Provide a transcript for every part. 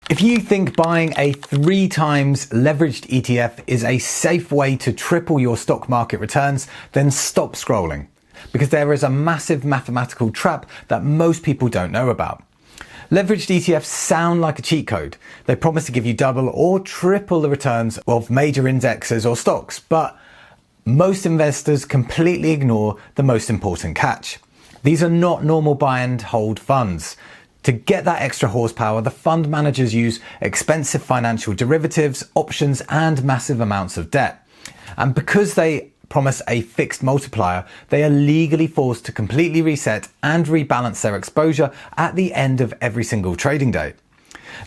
If you think buying a 3 times leveraged ETF is a safe way to triple your stock market returns, then stop scrolling, because there is a massive mathematical trap that most people don't know about. Leveraged ETFs sound like a cheat code. They promise to give you double or triple the returns of major indexes or stocks, but most investors completely ignore the most important catch. These are not normal buy and hold funds. To get that extra horsepower, the fund managers use expensive financial derivatives, options, and massive amounts of debt. And because they promise a fixed multiplier, they are legally forced to completely reset and rebalance their exposure at the end of every single trading day.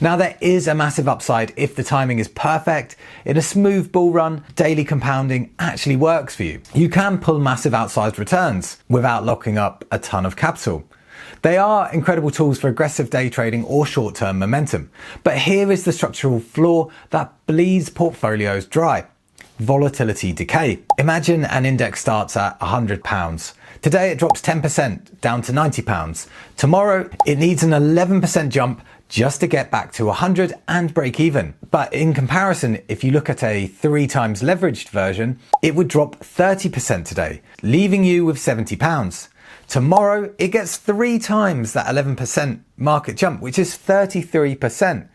Now, there is a massive upside if the timing is perfect. In a smooth bull run, daily compounding actually works for you. You can pull massive outsized returns without locking up a ton of capital. They are incredible tools for aggressive day trading or short-term momentum. But here is the structural flaw that bleeds portfolios dry. Volatility decay. Imagine an index starts at £100. Today it drops 10% down to £90. Tomorrow it needs an 11% jump just to get back to 100 and break even. But in comparison, if you look at a 3 times leveraged version, it would drop 30% today, leaving you with £70. Tomorrow, it gets 3 times that 11% market jump, which is 33%.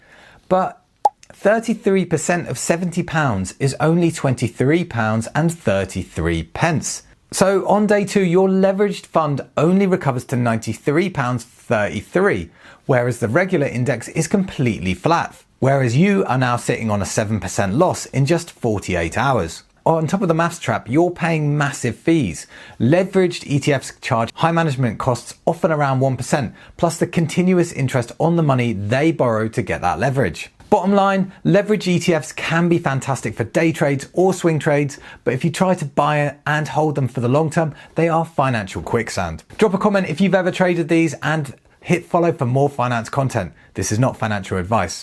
But 33% of £70 is only £23.33. So on day 2, your leveraged fund only recovers to £93.33, whereas the regular index is completely flat, whereas you are now sitting on a 7% loss in just 48 hours. On top of the maths trap, you're paying massive fees. Leveraged ETFs charge high management costs, often around 1%, plus the continuous interest on the money they borrow to get that leverage. Bottom line, leveraged ETFs can be fantastic for day trades or swing trades, but if you try to buy and hold them for the long term, they are financial quicksand. Drop a comment if you've ever traded these and hit follow for more finance content. This is not financial advice.